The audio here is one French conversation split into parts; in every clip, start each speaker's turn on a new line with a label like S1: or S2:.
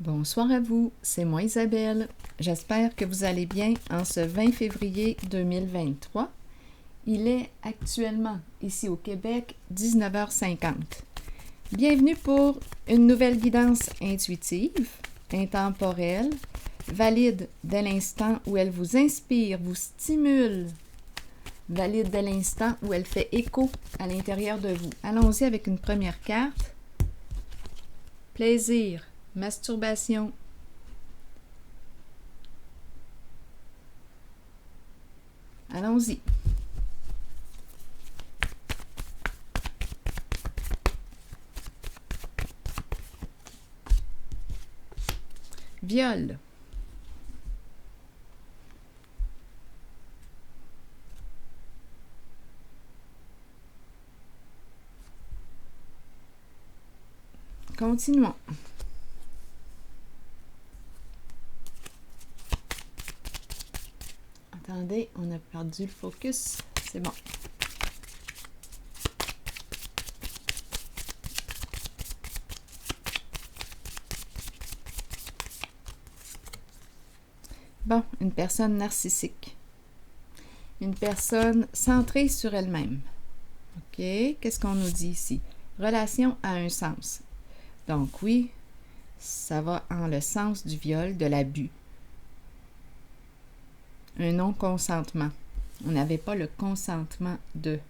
S1: Bonsoir à vous, c'est moi Isabelle. J'espère que vous allez bien en ce 20 février 2023. Il est actuellement, ici au Québec, 19h50. Bienvenue pour une nouvelle guidance intuitive, intemporelle, valide dès l'instant où elle vous inspire, vous stimule, valide dès l'instant où elle fait écho à l'intérieur de vous. Allons-y avec une première carte. Plaisir, masturbation. Allons-y. Viol. Continuons. Attendez, on a perdu le focus. C'est bon. Bon, une personne narcissique. Une personne centrée sur elle-même. OK, qu'est-ce qu'on nous dit ici? Relation a un sens. Donc oui, ça va en le sens du viol, de l'abus. Un non-consentement. On n'avait pas le consentement d'aller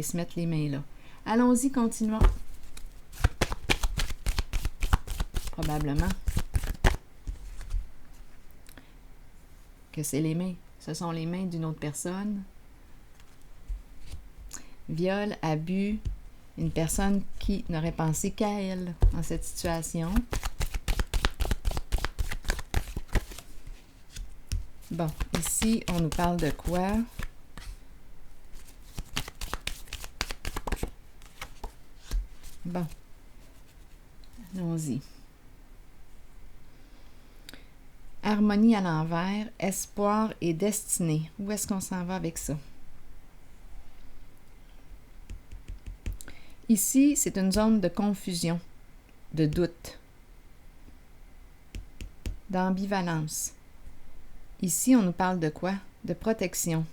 S1: se mettre les mains là. Allons-y, continuons. Probablement que c'est les mains. Ce sont les mains d'une autre personne. Viol, abus, une personne qui n'aurait pensé qu'à elle dans cette situation. Bon, ici, on nous parle de quoi? Bon, allons-y. Harmonie à l'envers, espoir et destinée. Où est-ce qu'on s'en va avec ça? Ici, c'est une zone de confusion, de doute, d'ambivalence. Ici, on nous parle de quoi? De protection.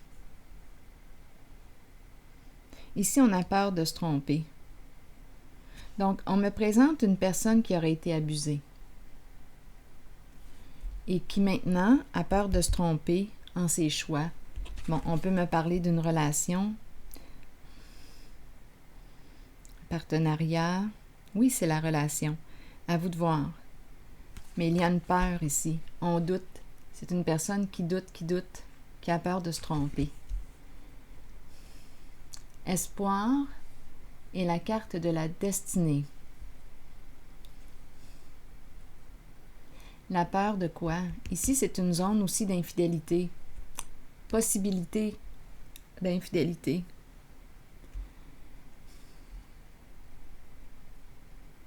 S1: Ici, on a peur de se tromper. Donc, on me présente une personne qui aurait été abusée et qui maintenant a peur de se tromper en ses choix. Bon, on peut me parler d'une relation, partenariat. Oui, c'est la relation. À vous de voir. Mais il y a une peur ici. On doute. C'est une personne qui doute, qui a peur de se tromper. Espoir et la carte de la destinée. La peur de quoi? Ici, c'est une zone aussi d'infidélité. Possibilité d'infidélité.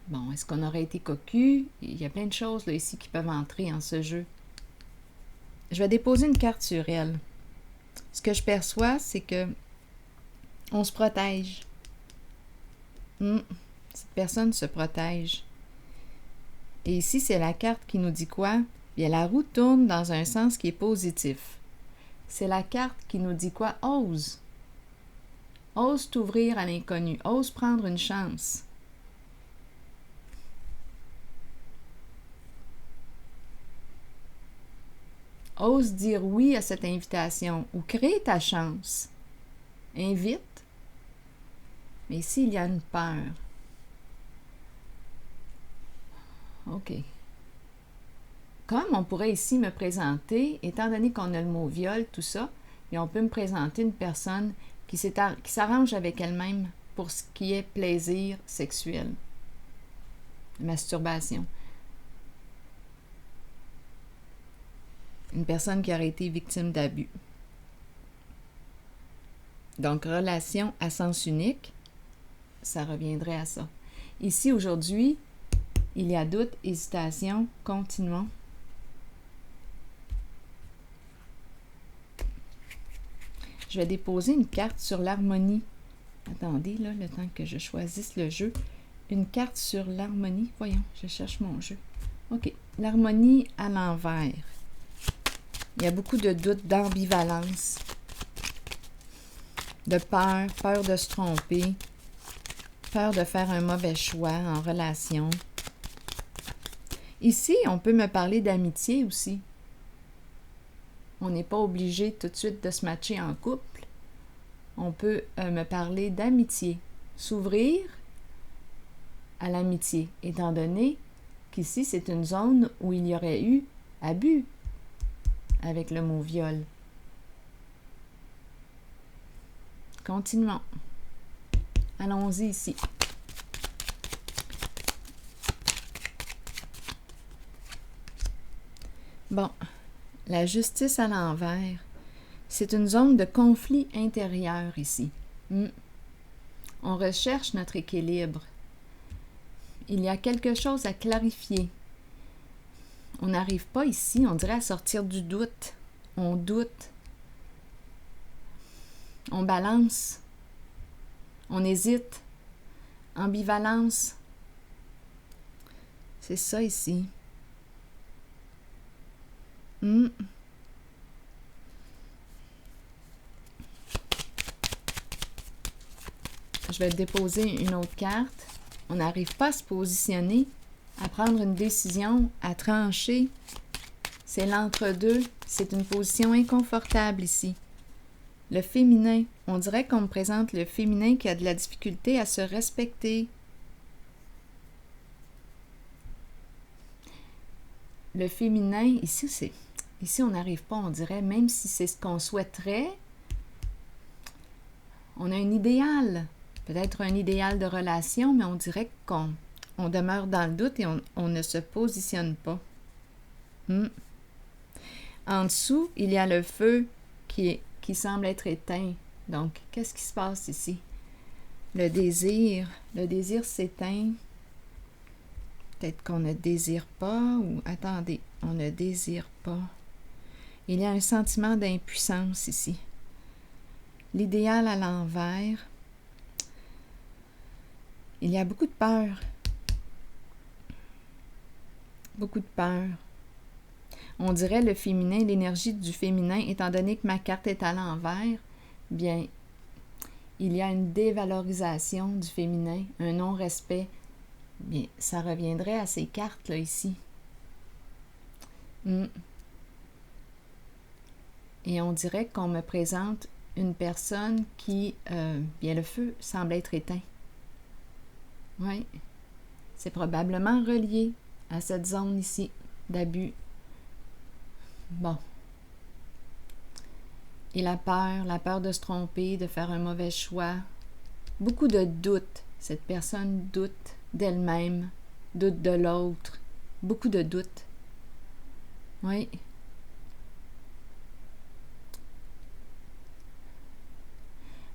S1: Bon, est-ce qu'on aurait été cocu? Il y a plein de choses là, ici qui peuvent entrer en ce jeu. Je vais déposer une carte sur elle. Ce que je perçois, c'est que on se protège. Cette personne se protège. Et ici, c'est la carte qui nous dit quoi? Bien, la roue tourne dans un sens qui est positif. C'est la carte qui nous dit quoi? Ose. Ose t'ouvrir à l'inconnu. Ose prendre une chance. Ose dire oui à cette invitation ou crée ta chance. Invite. Mais ici, il y a une peur. OK. Comme on pourrait ici me présenter, étant donné qu'on a le mot viol, tout ça, et on peut me présenter une personne qui s'arrange avec elle-même pour ce qui est plaisir sexuel, masturbation. Une personne qui aurait été victime d'abus. Donc, relation à sens unique, ça reviendrait à ça. Ici, aujourd'hui, il y a doute, hésitation, continuons. Je vais déposer une carte sur l'harmonie. Attendez, là, le temps que je choisisse le jeu. une carte sur l'harmonie. Voyons, je cherche mon jeu. OK. L'harmonie à l'envers. Il y a beaucoup de doutes, d'ambivalence, de peur, peur de se tromper, peur de faire un mauvais choix en relation. Ici, on peut me parler d'amitié aussi. On n'est pas obligé tout de suite de se matcher en couple. On peut me parler d'amitié, s'ouvrir à l'amitié, étant donné qu'ici, c'est une zone où il y aurait eu abus avec le mot viol. Continuons. Allons-y ici. Bon, la justice à l'envers, c'est une zone de conflit intérieur ici. On recherche notre équilibre. Il y a quelque chose à clarifier. On n'arrive pas ici, on dirait, à sortir du doute. On doute. On balance. On hésite. Ambivalence. C'est ça ici. Je vais déposer une autre carte. On n'arrive pas à se positionner, à prendre une décision, à trancher. C'est l'entre-deux. C'est une position inconfortable ici. Le féminin, on dirait qu'on me présente le féminin qui a de la difficulté à se respecter. Le féminin, ici on n'arrive pas, on dirait, même si c'est ce qu'on souhaiterait, on a un idéal, peut-être un idéal de relation, mais on dirait qu'on demeure dans le doute et on ne se positionne pas. En dessous, il y a le feu qui semble être éteint. Donc, qu'est-ce qui se passe ici? Le désir s'éteint. Peut-être qu'on ne désire pas ou... Attendez, on ne désire pas. Il y a un sentiment d'impuissance ici. L'idéal à l'envers. Il y a beaucoup de peur. Beaucoup de peur. On dirait le féminin, l'énergie du féminin, étant donné que ma carte est à l'envers, bien, il y a une dévalorisation du féminin, un non-respect. Bien, ça reviendrait à ces cartes-là ici. Et on dirait qu'on me présente une personne qui, bien, le feu semble être éteint. Oui, c'est probablement relié à cette zone ici d'abus. Bon. Et la peur de se tromper, de faire un mauvais choix. Beaucoup de doutes. Cette personne doute d'elle-même, doute de l'autre. Beaucoup de doutes. Oui.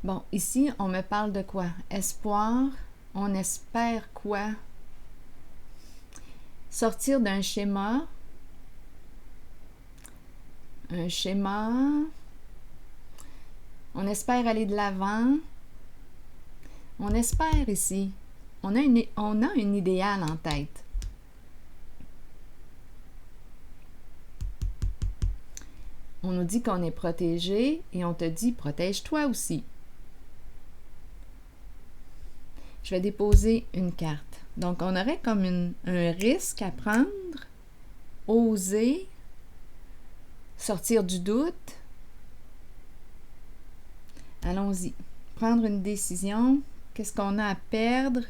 S1: Bon, ici, on me parle de quoi? Espoir. On espère quoi? Sortir d'un schéma. Un schéma. On espère aller de l'avant. On espère ici. On a un idéal en tête. On nous dit qu'on est protégé et on te dit protège-toi aussi. Je vais déposer une carte. Donc, on aurait comme un risque à prendre, oser, sortir du doute. Allons-y. Prendre une décision. Qu'est-ce qu'on a à perdre?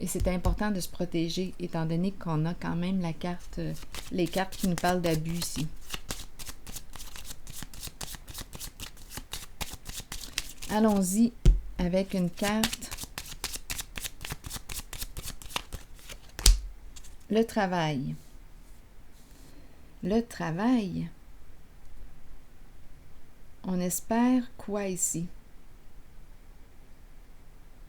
S1: Et c'est important de se protéger, étant donné qu'on a quand même les cartes qui nous parlent d'abus ici. Allons-y avec une carte. Le travail. Le travail. On espère quoi ici?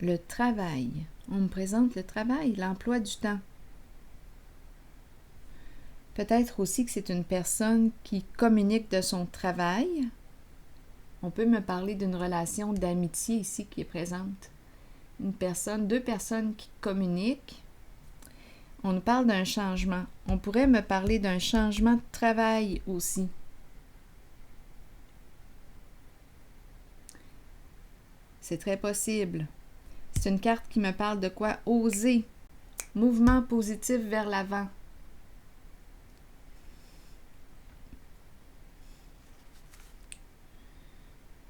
S1: Le travail. On me présente le travail, l'emploi du temps. Peut-être aussi que c'est une personne qui communique de son travail. On peut me parler d'une relation d'amitié ici qui est présente. une personne, deux personnes qui communiquent. On nous parle d'un changement. On pourrait me parler d'un changement de travail aussi. C'est très possible. C'est une carte qui me parle de quoi? Oser. Mouvement positif vers l'avant.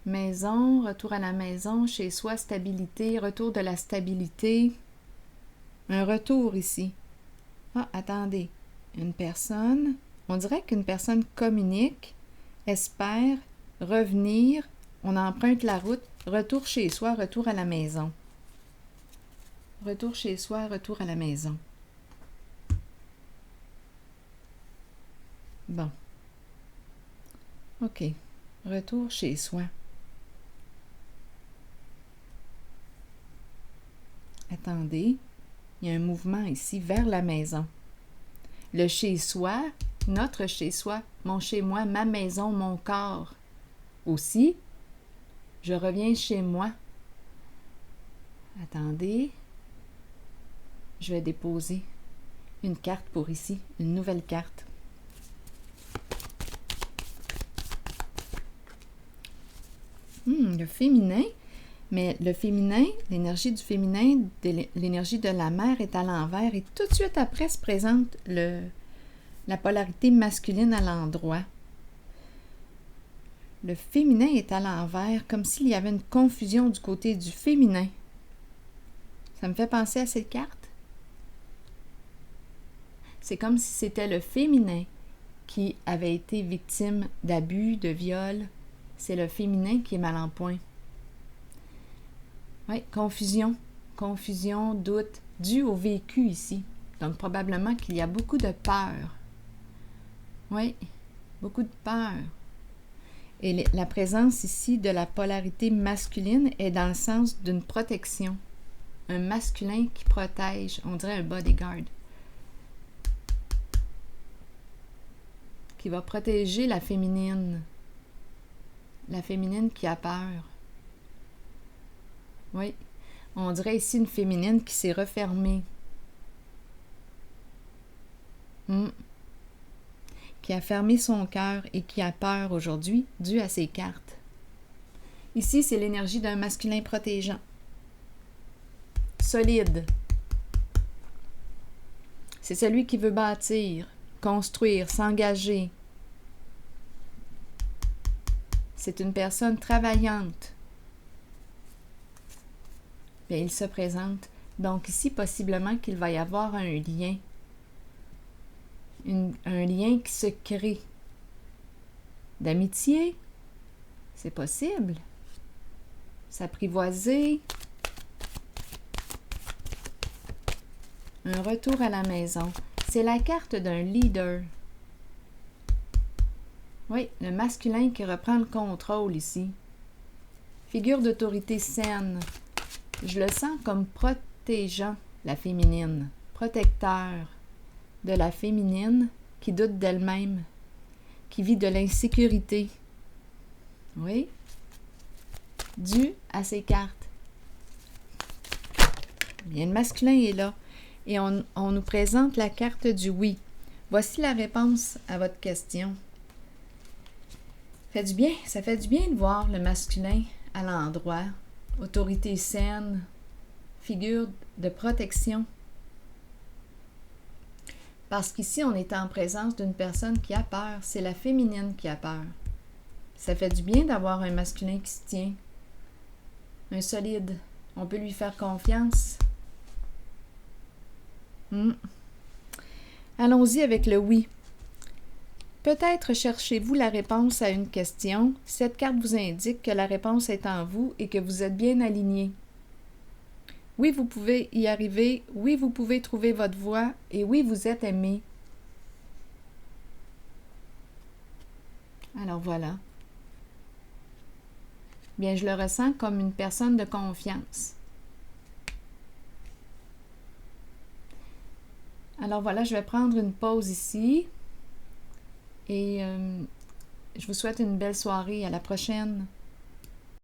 S1: Maison, retour à la maison, chez soi, stabilité, retour de la stabilité. Un retour ici. Ah, attendez. Une personne, on dirait qu'une personne communique, espère revenir, on emprunte la route, retour chez soi, retour à la maison. Retour chez soi, retour à la maison. Bon. OK. Retour chez soi. Attendez. Il y a un mouvement ici vers la maison. Le chez-soi, notre chez-soi, mon chez-moi, ma maison, mon corps. Aussi, je reviens chez moi. Attendez. Je vais déposer une carte pour ici, une nouvelle carte. Le féminin, mais le féminin, l'énergie du féminin, l'énergie de la mère est à l'envers et tout de suite après se présente la polarité masculine à l'endroit. Le féminin est à l'envers, comme s'il y avait une confusion du côté du féminin. Ça me fait penser à cette carte. C'est comme si c'était le féminin qui avait été victime d'abus, de viol. C'est le féminin qui est mal en point. Oui, confusion. Confusion, doute, dû au vécu ici. Donc, probablement qu'il y a beaucoup de peur. Oui, beaucoup de peur. Et la présence ici de la polarité masculine est dans le sens d'une protection. Un masculin qui protège, on dirait un bodyguard. Qui va protéger la féminine. La féminine qui a peur. Oui, on dirait ici une féminine qui s'est refermée. Qui a fermé son cœur et qui a peur aujourd'hui dû à ses cartes. Ici, c'est l'énergie d'un masculin protégeant. Solide. C'est celui qui veut bâtir, construire, s'engager. C'est une personne travaillante. Bien, il se présente. Donc ici, possiblement qu'il va y avoir un lien. Un lien qui se crée. D'amitié, c'est possible. S'apprivoiser. Un retour à la maison. C'est la carte d'un leader. Oui, le masculin qui reprend le contrôle ici. Figure d'autorité saine. Je le sens comme protégeant la féminine, protecteur de la féminine qui doute d'elle-même, qui vit de l'insécurité. Oui, dû à ses cartes. Bien, le masculin est là et on nous présente la carte du oui. Voici la réponse à votre question. Ça fait du bien de voir le masculin à l'endroit. Autorité saine, figure de protection. Parce qu'ici, on est en présence d'une personne qui a peur. C'est la féminine qui a peur. Ça fait du bien d'avoir un masculin qui se tient. Un solide. On peut lui faire confiance. Allons-y avec le oui. Peut-être cherchez-vous la réponse à une question. Cette carte vous indique que la réponse est en vous et que vous êtes bien aligné. Oui, vous pouvez y arriver. Oui, vous pouvez trouver votre voie. Et oui, vous êtes aimé. Alors voilà. Bien, je le ressens comme une personne de confiance. Alors voilà, je vais prendre une pause ici. Et je vous souhaite une belle soirée. À la prochaine.